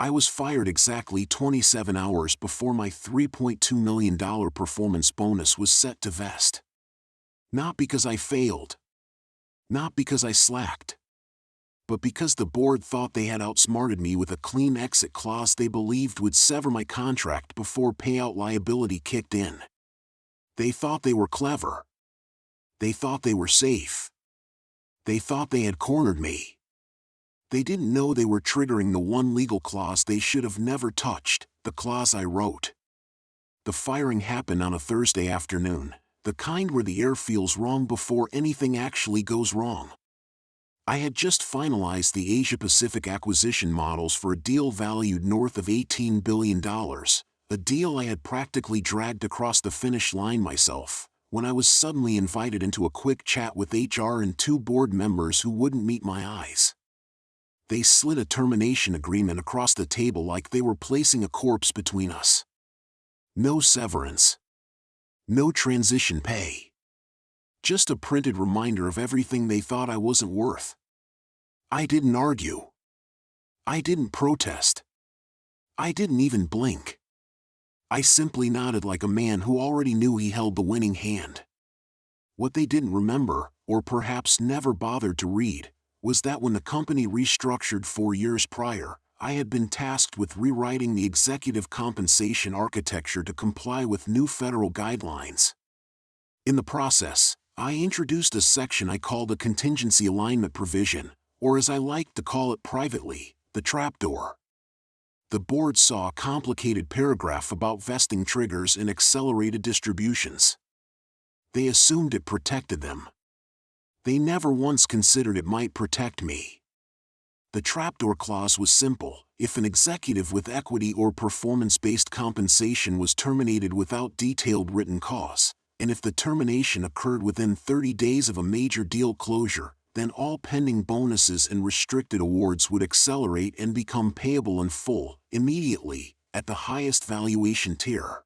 I was fired exactly 27 hours before my $3.2 million performance bonus was set to vest. Not because I failed. Not because I slacked. But because the board thought they had outsmarted me with a clean exit clause they believed would sever my contract before payout liability kicked in. They thought they were clever. They thought they were safe. They thought they had cornered me. They didn't know they were triggering the one legal clause they should have never touched, the clause I wrote. The firing happened on a Thursday afternoon, the kind where the air feels wrong before anything actually goes wrong. I had just finalized the Asia-Pacific acquisition models for a deal valued north of $18 billion, a deal I had practically dragged across the finish line myself, when I was suddenly invited into a quick chat with HR and two board members who wouldn't meet my eyes. They slid a termination agreement across the table like they were placing a corpse between us. No severance. No transition pay. Just a printed reminder of everything they thought I wasn't worth. I didn't argue. I didn't protest. I didn't even blink. I simply nodded like a man who already knew he held the winning hand. What they didn't remember, or perhaps never bothered to read, was that when the company restructured 4 years prior, I had been tasked with rewriting the executive compensation architecture to comply with new federal guidelines. In the process, I introduced a section I called a contingency alignment provision, or as I liked to call it privately, the trapdoor. The board saw a complicated paragraph about vesting triggers and accelerated distributions. They assumed it protected them. They never once considered it might protect me. The trapdoor clause was simple: if an executive with equity or performance-based compensation was terminated without detailed written cause, and if the termination occurred within 30 days of a major deal closure, then all pending bonuses and restricted awards would accelerate and become payable in full, immediately, at the highest valuation tier.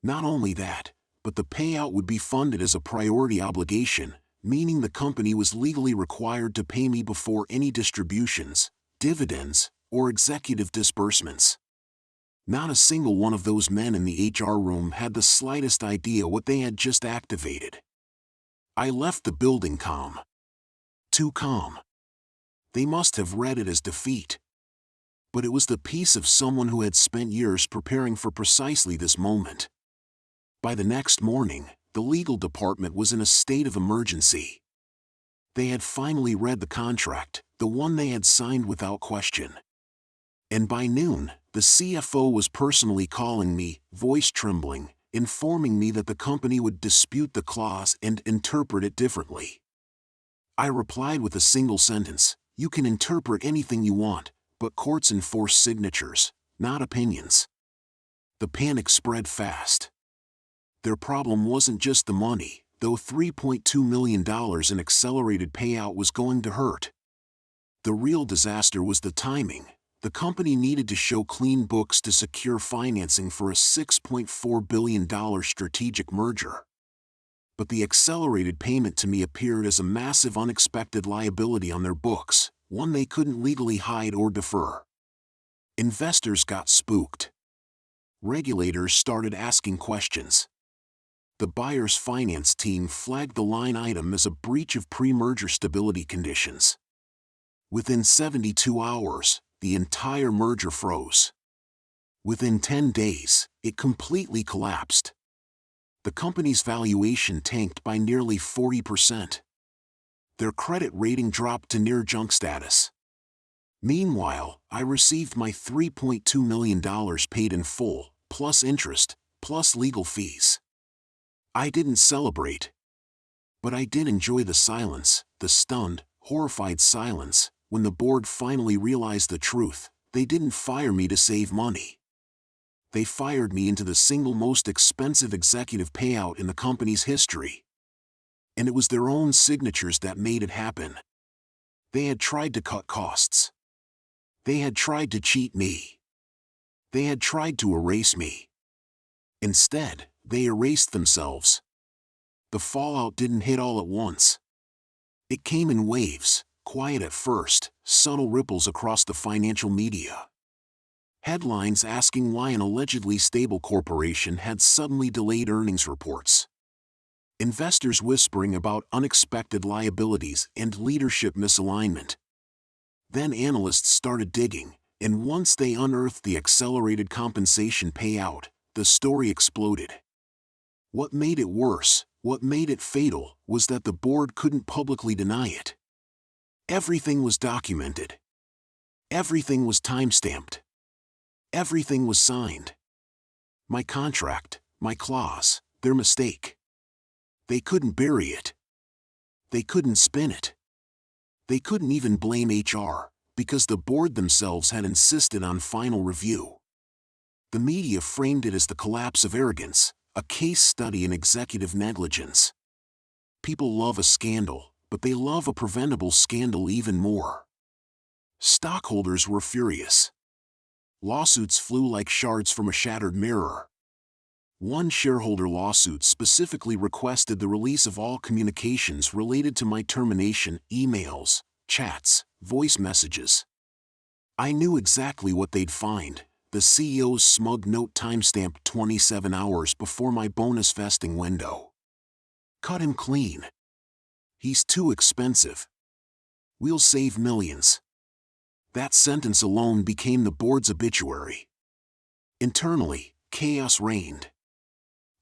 Not only that, but the payout would be funded as a priority obligation, meaning the company was legally required to pay me before any distributions, dividends, or executive disbursements. Not a single one of those men in the HR room had the slightest idea what they had just activated. I left the building calm. Too calm. They must have read it as defeat. But it was the peace of someone who had spent years preparing for precisely this moment. By the next morning, the legal department was in a state of emergency. They had finally read the contract, the one they had signed without question. And by noon, the CFO was personally calling me, voice trembling, informing me that the company would dispute the clause and interpret it differently. I replied with a single sentence: "You can interpret anything you want, but courts enforce signatures, not opinions." The panic spread fast. Their problem wasn't just the money, though $3.2 million in accelerated payout was going to hurt. The real disaster was the timing. The company needed to show clean books to secure financing for a $6.4 billion strategic merger. But the accelerated payment to me appeared as a massive unexpected liability on their books, one they couldn't legally hide or defer. Investors got spooked. Regulators started asking questions. The buyer's finance team flagged the line item as a breach of pre-merger stability conditions. Within 72 hours, the entire merger froze. Within 10 days, it completely collapsed. The company's valuation tanked by nearly 40%. Their credit rating dropped to near junk status. Meanwhile, I received my $3.2 million paid in full, plus interest, plus legal fees. I didn't celebrate. But I did enjoy the silence, the stunned, horrified silence, when the board finally realized the truth. They didn't fire me to save money. They fired me into the single most expensive executive payout in the company's history. And it was their own signatures that made it happen. They had tried to cut costs. They had tried to cheat me. They had tried to erase me. Instead, they erased themselves. The fallout didn't hit all at once. It came in waves, quiet at first, subtle ripples across the financial media. Headlines asking why an allegedly stable corporation had suddenly delayed earnings reports. Investors whispering about unexpected liabilities and leadership misalignment. Then analysts started digging, and once they unearthed the accelerated compensation payout, the story exploded. What made it worse, what made it fatal, was that the board couldn't publicly deny it. Everything was documented. Everything was timestamped. Everything was signed. My contract, my clause, their mistake. They couldn't bury it. They couldn't spin it. They couldn't even blame HR, because the board themselves had insisted on final review. The media framed it as the collapse of arrogance, a case study in executive negligence. People love a scandal, but they love a preventable scandal even more. Stockholders were furious. Lawsuits flew like shards from a shattered mirror. One shareholder lawsuit specifically requested the release of all communications related to my termination, emails, chats, voice messages. I knew exactly what they'd find: the CEO's smug note timestamped 27 hours before my bonus vesting window. Cut him clean. He's too expensive. We'll save millions. That sentence alone became the board's obituary. Internally, chaos reigned.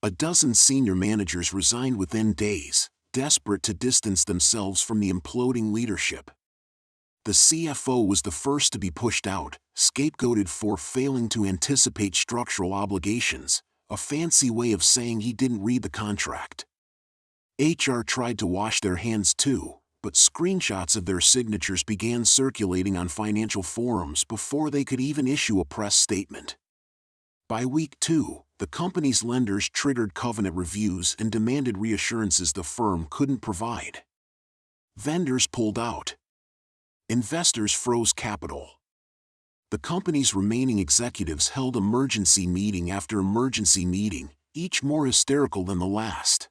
A dozen senior managers resigned within days, desperate to distance themselves from the imploding leadership. The CFO was the first to be pushed out, scapegoated for failing to anticipate structural obligations, a fancy way of saying he didn't read the contract. HR tried to wash their hands too, but screenshots of their signatures began circulating on financial forums before they could even issue a press statement. By week 2, the company's lenders triggered covenant reviews and demanded reassurances the firm couldn't provide. Vendors pulled out. Investors froze capital. The company's remaining executives held emergency meeting after emergency meeting, each more hysterical than the last.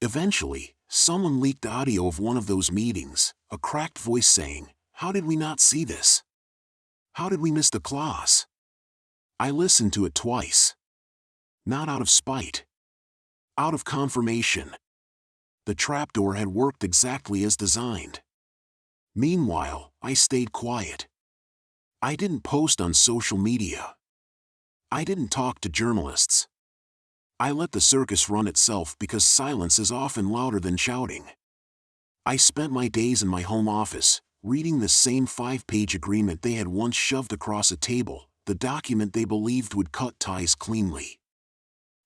Eventually, someone leaked audio of one of those meetings, a cracked voice saying, "How did we not see this? How did we miss the clause?" I listened to it twice. Not out of spite. Out of confirmation. The trapdoor had worked exactly as designed. Meanwhile, I stayed quiet. I didn't post on social media. I didn't talk to journalists. I let the circus run itself because silence is often louder than shouting. I spent my days in my home office, reading the same 5-page agreement they had once shoved across a table, the document they believed would cut ties cleanly.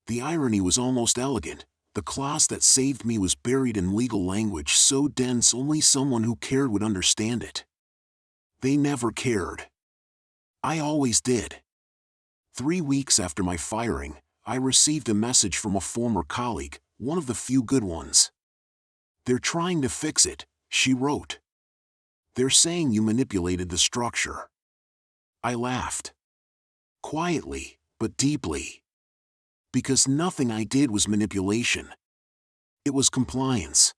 The irony was almost elegant. The clause that saved me was buried in legal language so dense only someone who cared would understand it. They never cared. I always did. 3 weeks after my firing, I received a message from a former colleague, one of the few good ones. "They're trying to fix it," she wrote. "They're saying you manipulated the structure." I laughed. Quietly, but deeply. Because nothing I did was manipulation. It was compliance.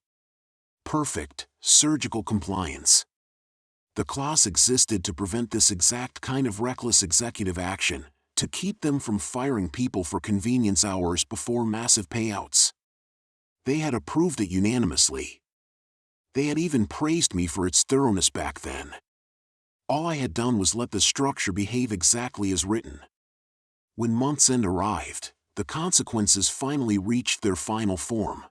Perfect, surgical compliance. The clause existed to prevent this exact kind of reckless executive action, to keep them from firing people for convenience hours before massive payouts. They had approved it unanimously. They had even praised me for its thoroughness back then. All I had done was let the structure behave exactly as written. When month's end arrived, the consequences finally reached their final form.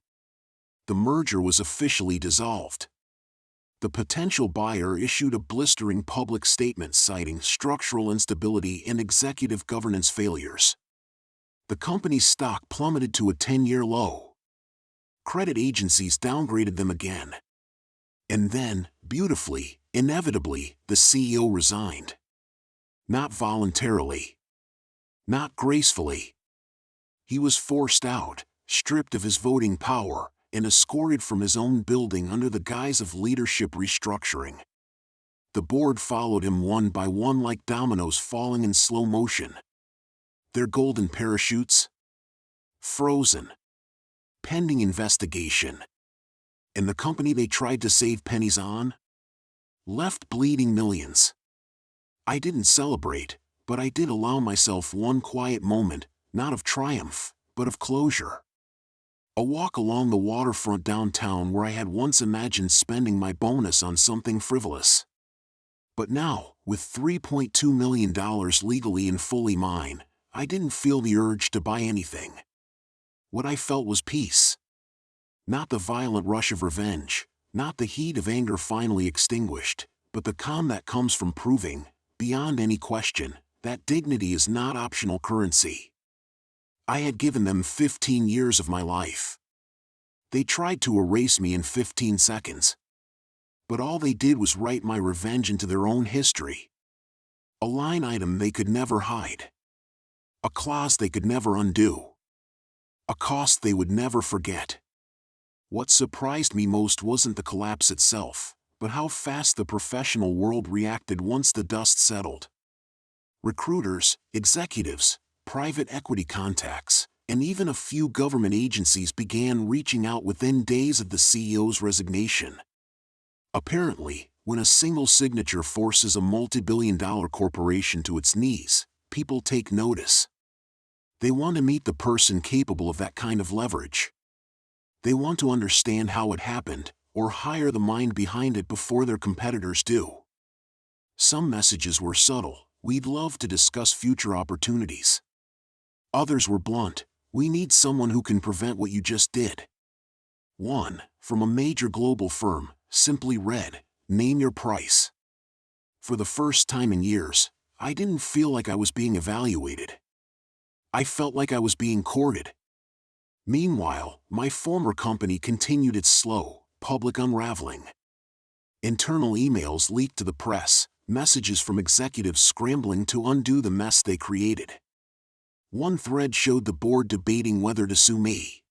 The merger was officially dissolved. The potential buyer issued a blistering public statement citing structural instability and executive governance failures. The company's stock plummeted to a 10-year low. Credit agencies downgraded them again. And then, beautifully, inevitably, the CEO resigned. Not voluntarily. Not gracefully. He was forced out, stripped of his voting power, and escorted from his own building under the guise of leadership restructuring. The board followed him one by one like dominoes falling in slow motion. Their golden parachutes? Frozen. Pending investigation. And the company they tried to save pennies on? Left bleeding millions. I didn't celebrate, But I did allow myself one quiet moment, not of triumph, but of closure. A walk along the waterfront downtown where I had once imagined spending my bonus on something frivolous. But now, with $3.2 million legally and fully mine, I didn't feel the urge to buy anything. What I felt was peace. Not the violent rush of revenge, not the heat of anger finally extinguished, but the calm that comes from proving, beyond any question, that dignity is not optional currency. I had given them 15 years of my life. They tried to erase me in 15 seconds. But all they did was write my revenge into their own history. A line item they could never hide. A clause they could never undo. A cost they would never forget. What surprised me most wasn't the collapse itself, but how fast the professional world reacted once the dust settled. Recruiters, executives, private equity contacts, and even a few government agencies began reaching out within days of the CEO's resignation. Apparently, when a single signature forces a multi-billion-dollar corporation to its knees, people take notice. They want to meet the person capable of that kind of leverage. They want to understand how it happened, or hire the mind behind it before their competitors do. Some messages were subtle. We'd love to discuss future opportunities. Others were blunt. We need someone who can prevent what you just did. One, from a major global firm, simply read, "Name your price." For the first time in years, I didn't feel like I was being evaluated. I felt like I was being courted. Meanwhile, my former company continued its slow, public unraveling. Internal emails leaked to the press, messages from executives scrambling to undo the mess they created. One thread showed the board debating whether to sue me.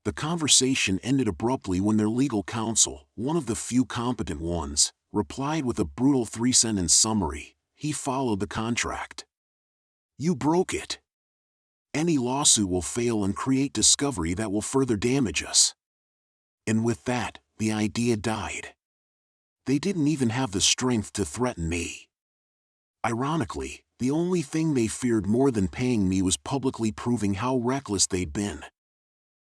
The conversation ended abruptly when their legal counsel, one of the few competent ones, replied with a brutal 3-sentence summary: "He followed the contract. You broke it. Any lawsuit will fail and create discovery that will further damage us." And with that, the idea died. They didn't even have the strength to threaten me. Ironically, the only thing they feared more than paying me was publicly proving how reckless they'd been.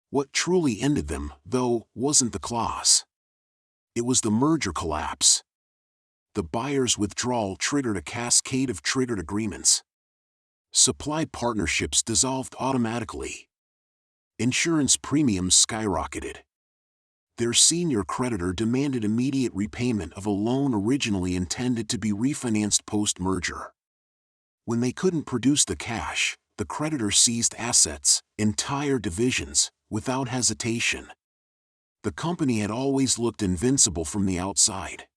What truly ended them, though, wasn't the clause. It was the merger collapse. The buyer's withdrawal triggered a cascade of triggered agreements. Supply partnerships dissolved automatically. Insurance premiums skyrocketed. Their senior creditor demanded immediate repayment of a loan originally intended to be refinanced post-merger. When they couldn't produce the cash, the creditor seized assets, entire divisions, without hesitation. The company had always looked invincible from the outside.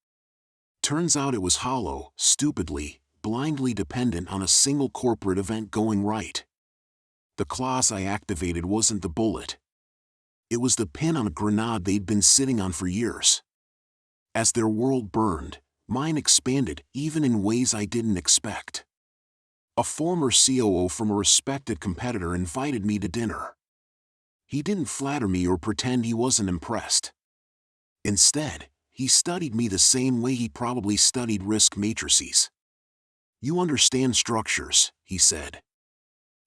Turns out it was hollow, stupidly, blindly dependent on a single corporate event going right. The clause I activated wasn't the bullet. It was the pin on a grenade they'd been sitting on for years. As their world burned, mine expanded, even in ways I didn't expect. A former COO from a respected competitor invited me to dinner. He didn't flatter me or pretend he wasn't impressed. Instead, he studied me the same way he probably studied risk matrices. "You understand structures," he said.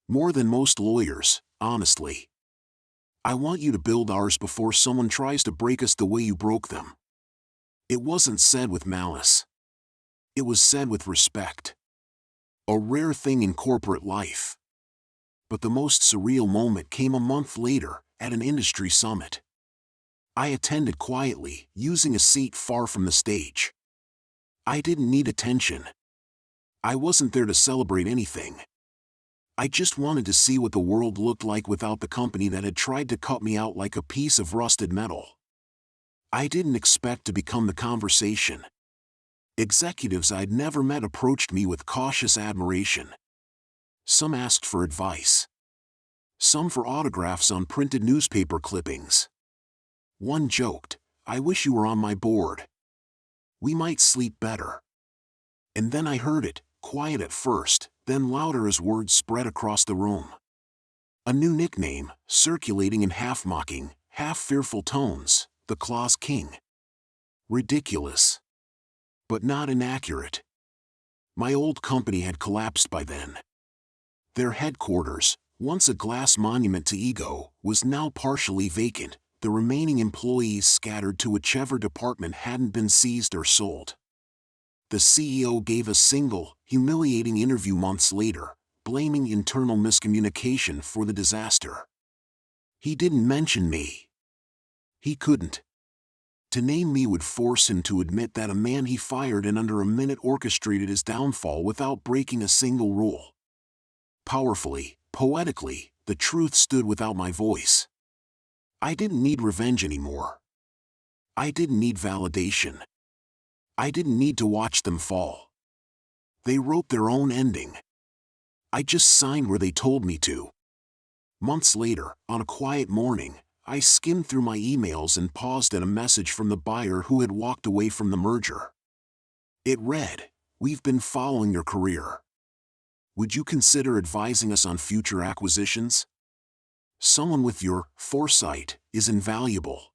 "More than most lawyers, honestly. I want you to build ours before someone tries to break us the way you broke them." It wasn't said with malice. It was said with respect. A rare thing in corporate life. But the most surreal moment came a month later, at an industry summit. I attended quietly, using a seat far from the stage. I didn't need attention. I wasn't there to celebrate anything. I just wanted to see what the world looked like without the company that had tried to cut me out like a piece of rusted metal. I didn't expect to become the conversation. Executives I'd never met approached me with cautious admiration. Some asked for advice. Some for autographs on printed newspaper clippings. One joked, "I wish you were on my board. We might sleep better." And then I heard it, quiet at first, then louder as words spread across the room. A new nickname, circulating in half-mocking, half-fearful tones: the Clause King. Ridiculous. But not inaccurate. My old company had collapsed by then. Their headquarters, once a glass monument to ego, was now partially vacant, the remaining employees scattered to whichever department hadn't been seized or sold. The CEO gave a single, humiliating interview months later, blaming internal miscommunication for the disaster. He didn't mention me. He couldn't. To name me would force him to admit that a man he fired in under a minute orchestrated his downfall without breaking a single rule. Powerfully, poetically, the truth stood without my voice. I didn't need revenge anymore. I didn't need validation. I didn't need to watch them fall. They wrote their own ending. I just signed where they told me to. Months later, on a quiet morning, I skimmed through my emails and paused at a message from the buyer who had walked away from the merger. It read, "We've been following your career. Would you consider advising us on future acquisitions? Someone with your foresight is invaluable."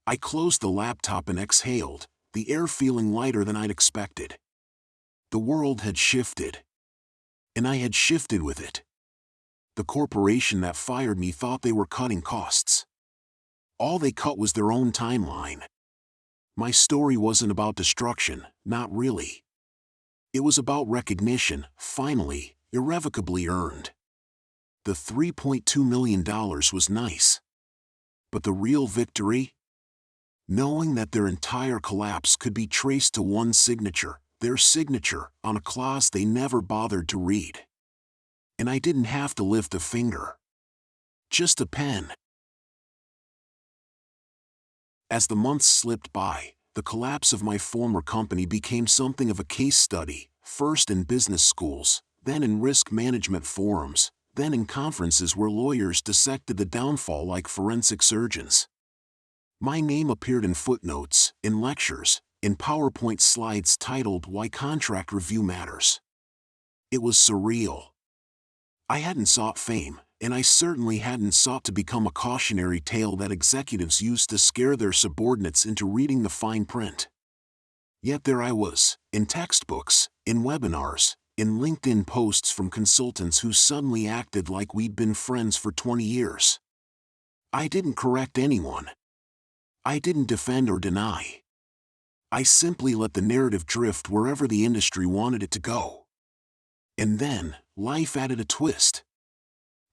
I closed the laptop and exhaled, the air feeling lighter than I'd expected. The world had shifted. And I had shifted with it. The corporation that fired me thought they were cutting costs. All they cut was their own timeline. My story wasn't about destruction, not really. It was about recognition, finally, irrevocably earned. The $3.2 million was nice. But the real victory? Knowing that their entire collapse could be traced to one signature, their signature, on a clause they never bothered to read. And I didn't have to lift a finger. Just a pen. As the months slipped by, the collapse of my former company became something of a case study, first in business schools, then in risk management forums, then in conferences where lawyers dissected the downfall like forensic surgeons. My name appeared in footnotes, in lectures, in PowerPoint slides titled "Why Contract Review Matters." It was surreal. I hadn't sought fame, and I certainly hadn't sought to become a cautionary tale that executives used to scare their subordinates into reading the fine print. Yet there I was, in textbooks, in webinars, in LinkedIn posts from consultants who suddenly acted like we'd been friends for 20 years. I didn't correct anyone. I didn't defend or deny. I simply let the narrative drift wherever the industry wanted it to go. And then, life added a twist.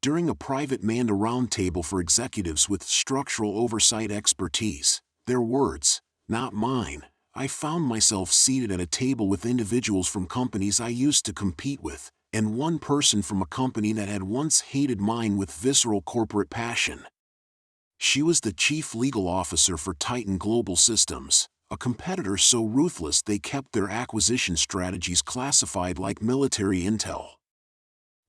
During a private Manda roundtable for executives with structural oversight expertise, their words, not mine, I found myself seated at a table with individuals from companies I used to compete with, and one person from a company that had once hated mine with visceral corporate passion. She was the chief legal officer for Titan Global Systems, a competitor so ruthless they kept their acquisition strategies classified like military intel.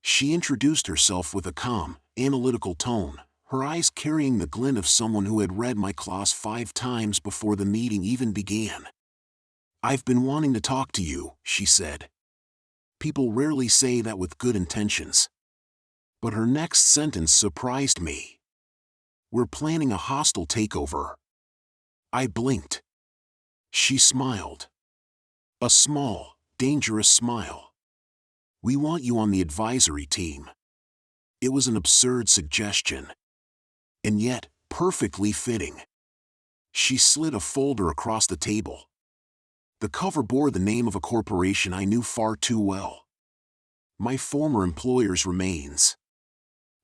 She introduced herself with a calm, analytical tone, her eyes carrying the glint of someone who had read my clause 5 times before the meeting even began. "I've been wanting to talk to you," she said. People rarely say that with good intentions. But her next sentence surprised me. "We're planning a hostile takeover." I blinked. She smiled. A small, dangerous smile. "We want you on the advisory team." It was an absurd suggestion. And yet, perfectly fitting. She slid a folder across the table. The cover bore the name of a corporation I knew far too well. My former employer's remains.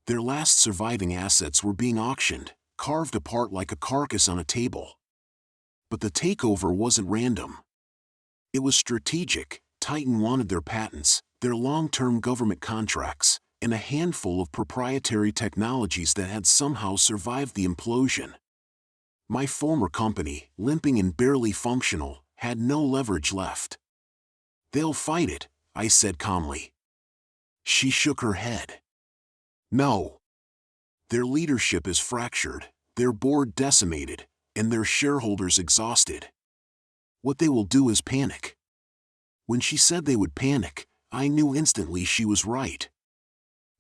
Their last surviving assets were being auctioned, carved apart like a carcass on a table. But the takeover wasn't random. It was strategic. Titan wanted their patents, their long-term government contracts, and a handful of proprietary technologies that had somehow survived the implosion. My former company, limping and barely functional, had no leverage left. "They'll fight it," I said calmly. She shook her head. "No. Their leadership is fractured, their board decimated, and their shareholders exhausted. What they will do is panic." When she said they would panic, I knew instantly she was right.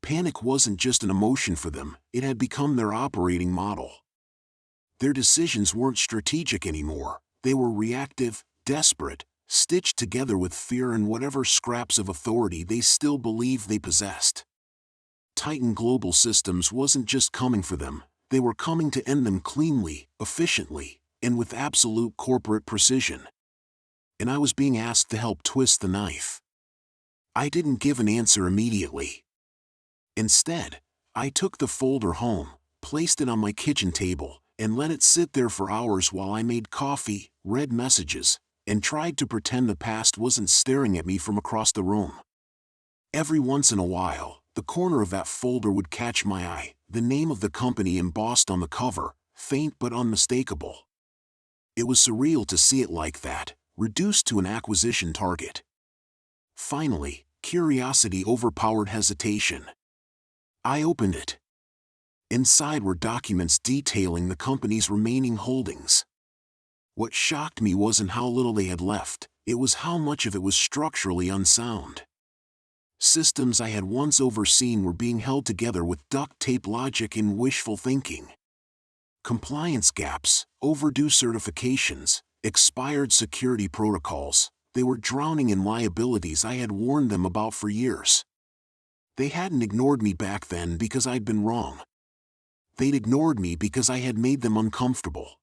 Panic wasn't just an emotion for them, it had become their operating model. Their decisions weren't strategic anymore, they were reactive, desperate, stitched together with fear and whatever scraps of authority they still believed they possessed. Titan Global Systems wasn't just coming for them, they were coming to end them cleanly, efficiently, and with absolute corporate precision. And I was being asked to help twist the knife. I didn't give an answer immediately. Instead, I took the folder home, placed it on my kitchen table, and let it sit there for hours while I made coffee, read messages, and tried to pretend the past wasn't staring at me from across the room. Every once in a while, the corner of that folder would catch my eye, the name of the company embossed on the cover, faint but unmistakable. It was surreal to see it like that, reduced to an acquisition target. Finally, curiosity overpowered hesitation. I opened it. Inside were documents detailing the company's remaining holdings. What shocked me wasn't how little they had left, it was how much of it was structurally unsound. Systems I had once overseen were being held together with duct tape logic and wishful thinking. Compliance gaps, overdue certifications, expired security protocols, they were drowning in liabilities I had warned them about for years. They hadn't ignored me back then because I'd been wrong. They'd ignored me because I had made them uncomfortable.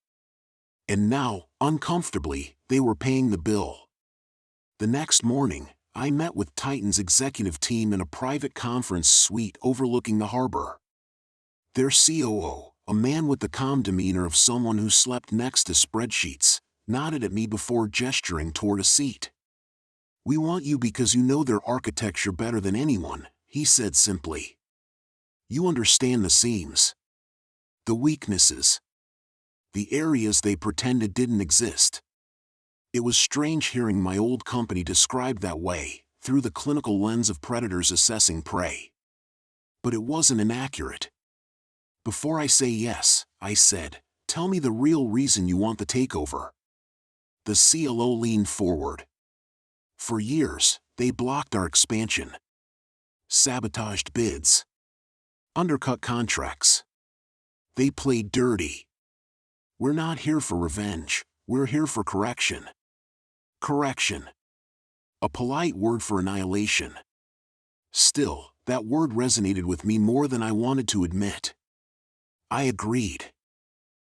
And now, uncomfortably, they were paying the bill. The next morning, I met with Titan's executive team in a private conference suite overlooking the harbor. Their COO, a man with the calm demeanor of someone who slept next to spreadsheets, nodded at me before gesturing toward a seat. "We want you because you know their architecture better than anyone," he said simply. "You understand the seams, the weaknesses, the areas they pretended didn't exist." It was strange hearing my old company described that way, through the clinical lens of predators assessing prey. But it wasn't inaccurate. "Before I say yes," I said, "tell me the real reason you want the takeover." The CLO leaned forward. "For years, they blocked our expansion. Sabotaged bids. Undercut contracts. They played dirty. We're not here for revenge, we're here for correction." Correction. A polite word for annihilation. Still, that word resonated with me more than I wanted to admit. I agreed.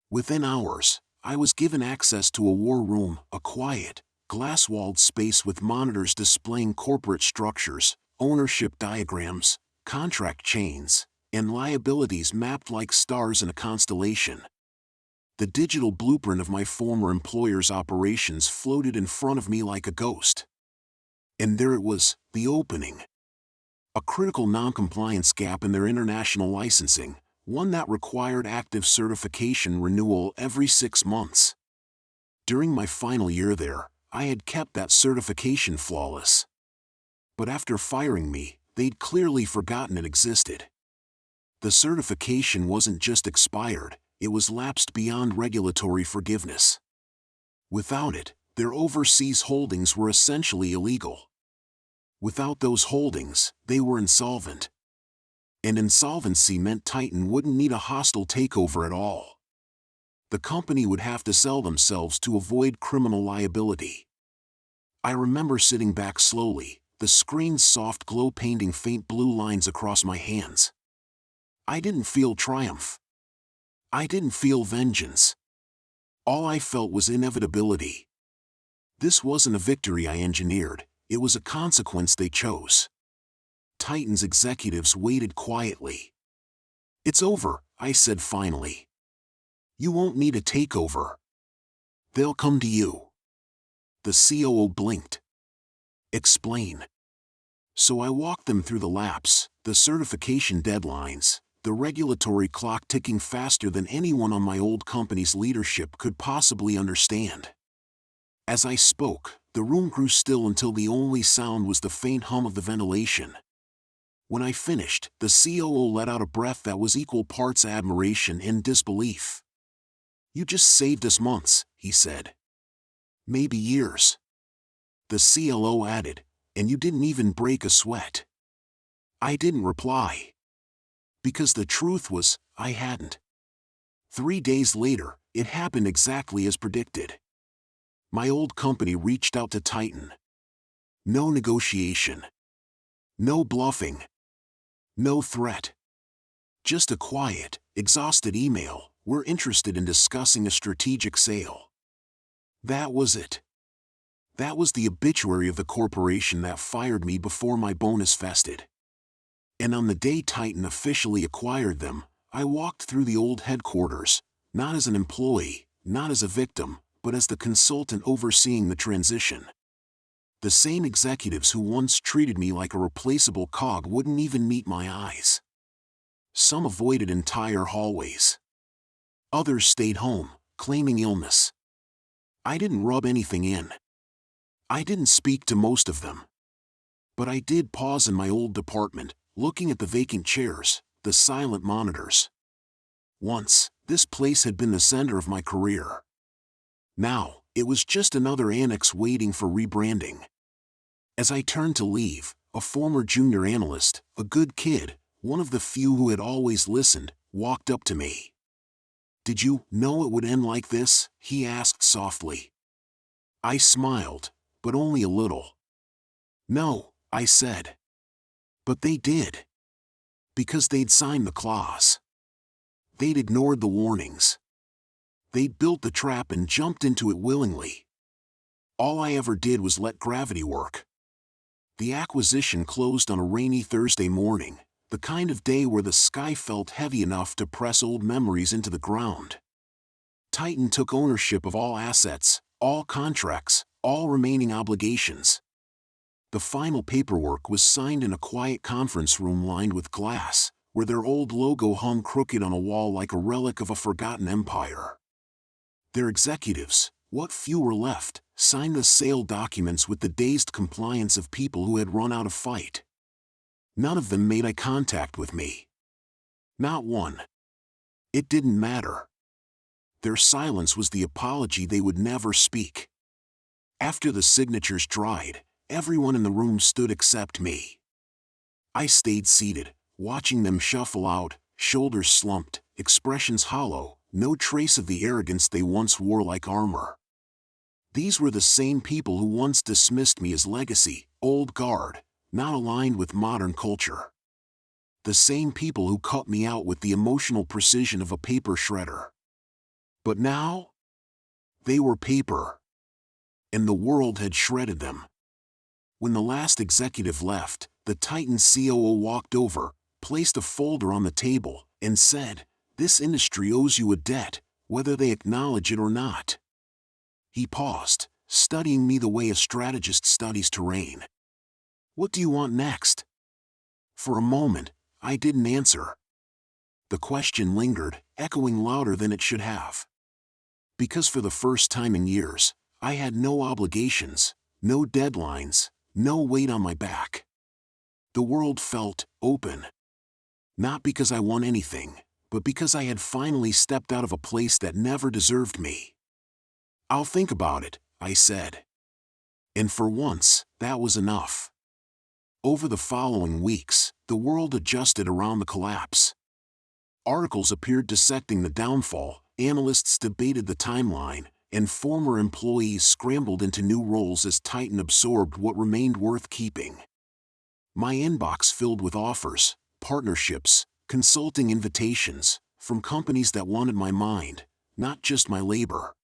Within hours, I was given access to a war room, a quiet, glass-walled space with monitors displaying corporate structures, ownership diagrams, contract chains, and liabilities mapped like stars in a constellation. The digital blueprint of my former employer's operations floated in front of me like a ghost. And there it was, the opening. A critical non-compliance gap in their international licensing, one that required active certification renewal every 6 months. During my final year there, I had kept that certification flawless. But after firing me, they'd clearly forgotten it existed. The certification wasn't just expired, it was lapsed beyond regulatory forgiveness. Without it, their overseas holdings were essentially illegal. Without those holdings, they were insolvent. And insolvency meant Titan wouldn't need a hostile takeover at all. The company would have to sell themselves to avoid criminal liability. I remember sitting back slowly, the screen's soft glow painting faint blue lines across my hands. I didn't feel triumph. I didn't feel vengeance. All I felt was inevitability. This wasn't a victory I engineered, it was a consequence they chose. Titan's executives waited quietly. "It's over," I said finally. "You won't need a takeover. They'll come to you." The COO blinked. "Explain." So I walked them through the lapse, the certification deadlines, the regulatory clock ticking faster than anyone on my old company's leadership could possibly understand. As I spoke, the room grew still until the only sound was the faint hum of the ventilation. When I finished, the COO let out a breath that was equal parts admiration and disbelief. "You just saved us months," he said. "Maybe years." The CLO added, "And you didn't even break a sweat." I didn't reply. Because the truth was, I hadn't. 3 days later, it happened exactly as predicted. My old company reached out to Titan. No negotiation. No bluffing. No threat. Just a quiet, exhausted email. We're interested in discussing a strategic sale. That was it. That was the obituary of the corporation that fired me before my bonus vested. And on the day Titan officially acquired them, I walked through the old headquarters, not as an employee, not as a victim, but as the consultant overseeing the transition. The same executives who once treated me like a replaceable cog wouldn't even meet my eyes. Some avoided entire hallways. Others stayed home, claiming illness. I didn't rub anything in. I didn't speak to most of them. But I did pause in my old department, looking at the vacant chairs, the silent monitors. Once, this place had been the center of my career. Now, it was just another annex waiting for rebranding. As I turned to leave, a former junior analyst, a good kid, one of the few who had always listened, walked up to me. "Did you know it would end like this?" he asked softly. I smiled, but only a little. "No," I said. But they did. Because they'd signed the clause. They'd ignored the warnings. They'd built the trap and jumped into it willingly. All I ever did was let gravity work. The acquisition closed on a rainy Thursday morning, the kind of day where the sky felt heavy enough to press old memories into the ground. Titan took ownership of all assets, all contracts, all remaining obligations. The final paperwork was signed in a quiet conference room lined with glass, where their old logo hung crooked on a wall like a relic of a forgotten empire. Their executives, what few were left, signed the sale documents with the dazed compliance of people who had run out of fight. None of them made eye contact with me. Not one. It didn't matter. Their silence was the apology they would never speak. After the signatures dried, everyone in the room stood except me. I stayed seated, watching them shuffle out, shoulders slumped, expressions hollow, no trace of the arrogance they once wore like armor. These were the same people who once dismissed me as legacy, old guard, not aligned with modern culture. The same people who cut me out with the emotional precision of a paper shredder. But now, they were paper. And the world had shredded them. When the last executive left, the Titan COO walked over, placed a folder on the table, and said, "This industry owes you a debt, whether they acknowledge it or not." He paused, studying me the way a strategist studies terrain. "What do you want next?" For a moment, I didn't answer. The question lingered, echoing louder than it should have. Because for the first time in years, I had no obligations, no deadlines, no weight on my back. The world felt open. Not because I won anything, but because I had finally stepped out of a place that never deserved me. "I'll think about it," I said. And for once, that was enough. Over the following weeks, the world adjusted around the collapse. Articles appeared dissecting the downfall, analysts debated the timeline, and former employees scrambled into new roles as Titan absorbed what remained worth keeping. My inbox filled with offers, partnerships, consulting invitations, from companies that wanted my mind, not just my labor.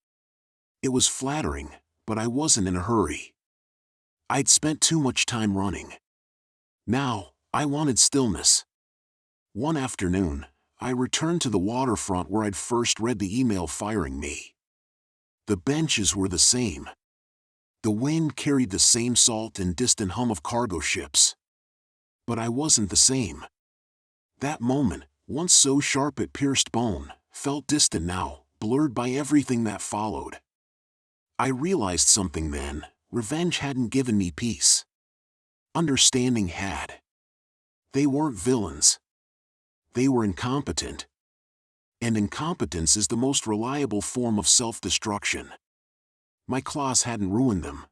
It was flattering, but I wasn't in a hurry. I'd spent too much time running. Now, I wanted stillness. One afternoon, I returned to the waterfront where I'd first read the email firing me. The benches were the same. The wind carried the same salt and distant hum of cargo ships. But I wasn't the same. That moment, once so sharp it pierced bone, felt distant now, blurred by everything that followed. I realized something then: revenge hadn't given me peace. Understanding had. They weren't villains. They were incompetent. And incompetence is the most reliable form of self-destruction. My claws hadn't ruined them.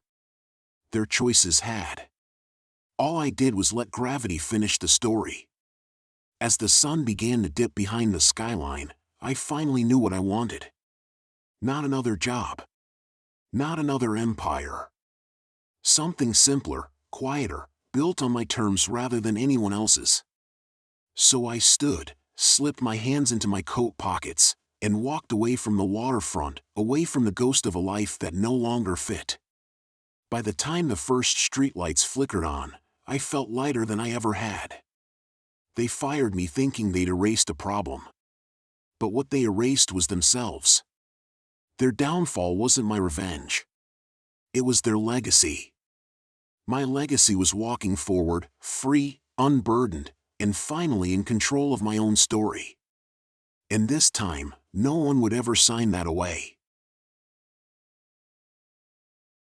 Their choices had. All I did was let gravity finish the story. As the sun began to dip behind the skyline, I finally knew what I wanted. Not another job. Not another empire. Something simpler, quieter, built on my terms rather than anyone else's. So I stood, slipped my hands into my coat pockets, and walked away from the waterfront, away from the ghost of a life that no longer fit. By the time the first streetlights flickered on, I felt lighter than I ever had. They fired me thinking they'd erased a problem. But what they erased was themselves. Their downfall wasn't my revenge. It was their legacy. My legacy was walking forward, free, unburdened, and finally in control of my own story. And this time, no one would ever sign that away.